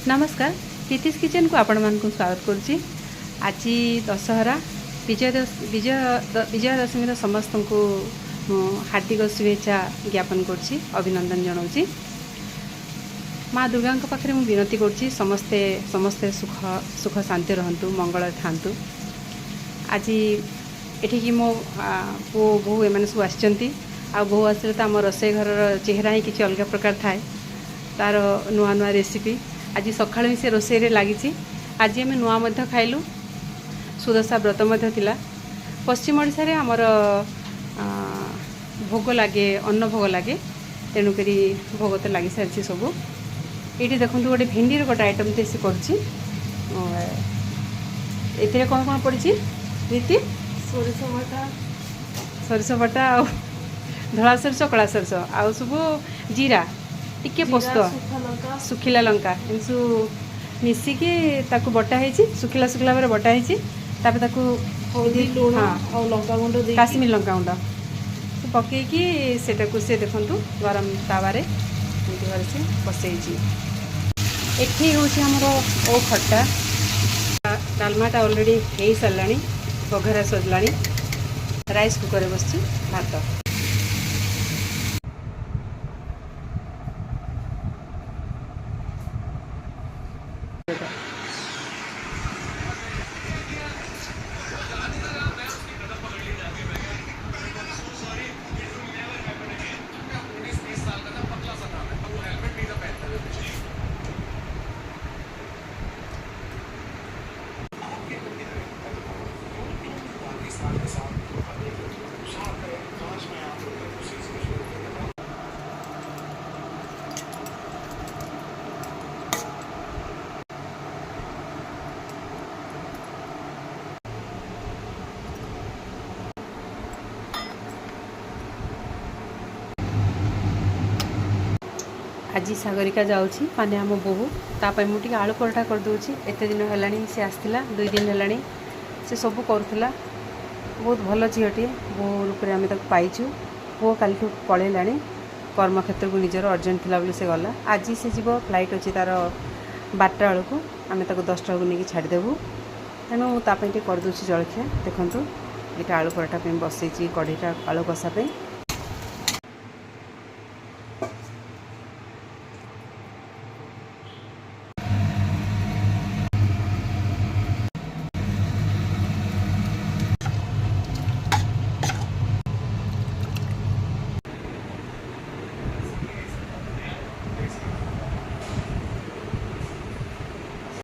नमस्कार प्रीतिश किचन को आपण मानक स्वागत करुच्ची। आज दशहरा विजयादशमी समस्त को हार्दिक शुभेच्छा ज्ञापन करुच्ची, अभिनंदन जनाऊँगी। माँ दुर्गा पाखे मुझे विनती करुच्ची समस्ते समस्ते सुख सुख शांति रहंतु, मंगल थांतु। आज एठिकी मो पु बहु एम सब आसचंती आ बहु आसले तो आम रोसई घर चेहरा ही किसी अलग प्रकार थाए, तार नुआ नुआ रेसिपी आज सका ही से रोसई लगी। आज आम नुआ खाइलु, सुदशा व्रत थिला। पश्चिम ओडिशा रे आमर भोग लगे, अन्न भोग लगे, तेणुक भोग तो लगी सारी सब। ये देखो गोटे भेंडी गोटे आइटम देसी करुच्ची। ए कौन कौन पड़ी रीति सोरिष बटा धला सोरिष कला सोरिष आउ सब जीरा टिके पोस्त सुखिला लंका एम सब मिसिकी ताकू बटा है, सुखिला सुखिला भाव बटा है। काश्मीर लंका गुंड पकईकी से देखु गरम तावारे भलसे बसई। एठी होमर ओ खट्टा डालमाटा ऑलरेडी हो सारा बघरा सजला। राइस कुकर बस भात आज सागरिका जाऊँगी माने आम बोहू तापाई मुझे आलू परोठा करदे। एत दिन है सी आसला 2 दिन है से सब करूला। बहुत भल झीटे बो रूप आम पाइचु। पुओ काली पलैला कर्मक्षेत्र को निजर अर्जेंट थिला बोली से गला। आज से जीव फ्लाइट अच्छी तार 12टा बेलू आम 10टा बेलू नहीं छाड़देबू। तेणु तापाई करदे जलखिया। देखु ये आलू परोठा बसई कढ़ईटा आलू कषा।